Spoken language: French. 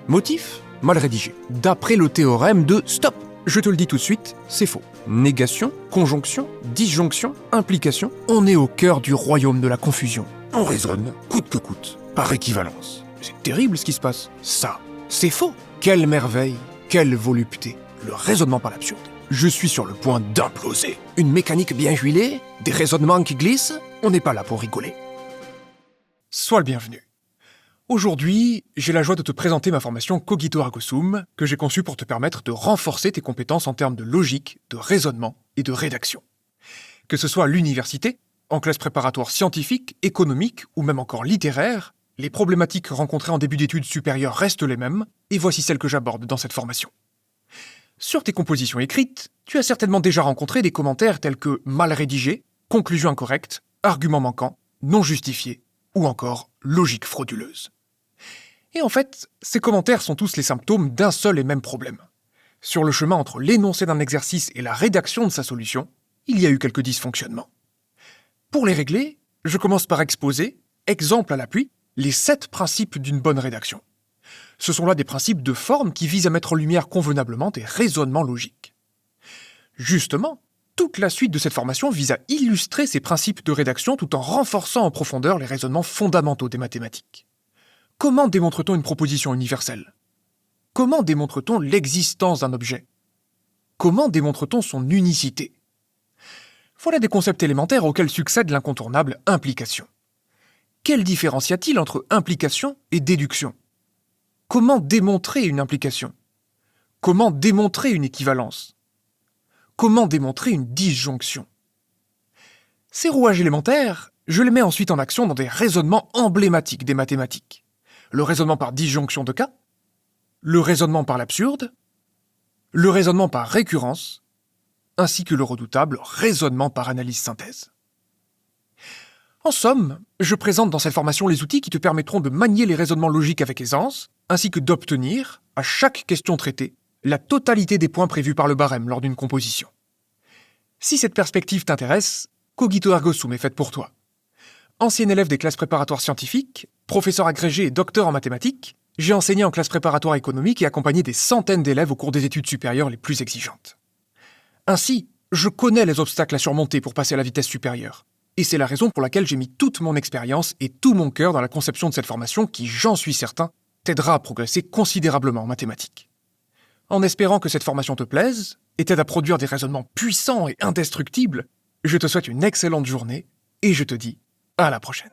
Motif ? Mal rédigé. D'après le théorème de stop. Je te le dis tout de suite, c'est faux. Négation, conjonction, disjonction, implication, on est au cœur du royaume de la confusion. On raisonne, coûte que coûte, par équivalence. C'est terrible ce qui se passe. Ça, c'est faux. Quelle merveille, quelle volupté. Le raisonnement par l'absurde. Je suis sur le point d'imploser. Une mécanique bien huilée, des raisonnements qui glissent, on n'est pas là pour rigoler. Sois le bienvenu. Aujourd'hui, j'ai la joie de te présenter ma formation Cogito Ergo Sum, que j'ai conçue pour te permettre de renforcer tes compétences en termes de logique, de raisonnement et de rédaction. Que ce soit à l'université, en classe préparatoire scientifique, économique ou même encore littéraire, les problématiques rencontrées en début d'études supérieures restent les mêmes, et voici celles que j'aborde dans cette formation. Sur tes compositions écrites, tu as certainement déjà rencontré des commentaires tels que mal rédigé, conclusion incorrecte, argument manquant, non justifié, ou encore logique frauduleuse. Et en fait, ces commentaires sont tous les symptômes d'un seul et même problème. Sur le chemin entre l'énoncé d'un exercice et la rédaction de sa solution, il y a eu quelques dysfonctionnements. Pour les régler, je commence par exposer, exemple à l'appui, les 7 principes d'une bonne rédaction. Ce sont là des principes de forme qui visent à mettre en lumière convenablement des raisonnements logiques. Justement, toute la suite de cette formation vise à illustrer ces principes de rédaction tout en renforçant en profondeur les raisonnements fondamentaux des mathématiques. Comment démontre-t-on une proposition universelle ? Comment démontre-t-on l'existence d'un objet ? Comment démontre-t-on son unicité ? Voilà des concepts élémentaires auxquels succède l'incontournable implication. Quelle différence y a-t-il entre implication et déduction ? Comment démontrer une implication ? Comment démontrer une équivalence ? Comment démontrer une disjonction ? Ces rouages élémentaires, je les mets ensuite en action dans des raisonnements emblématiques des mathématiques. Le raisonnement par disjonction de cas, le raisonnement par l'absurde, le raisonnement par récurrence, ainsi que le redoutable raisonnement par analyse-synthèse. En somme, je présente dans cette formation les outils qui te permettront de manier les raisonnements logiques avec aisance, ainsi que d'obtenir, à chaque question traitée, la totalité des points prévus par le barème lors d'une composition. Si cette perspective t'intéresse, Cogito Ergo Sum est faite pour toi. Ancien élève des classes préparatoires scientifiques, professeur agrégé et docteur en mathématiques, j'ai enseigné en classe préparatoire économique et accompagné des centaines d'élèves au cours des études supérieures les plus exigeantes. Ainsi, je connais les obstacles à surmonter pour passer à la vitesse supérieure. Et c'est la raison pour laquelle j'ai mis toute mon expérience et tout mon cœur dans la conception de cette formation qui, j'en suis certain, t'aidera à progresser considérablement en mathématiques. En espérant que cette formation te plaise et t'aide à produire des raisonnements puissants et indestructibles, je te souhaite une excellente journée et je te dis à la prochaine.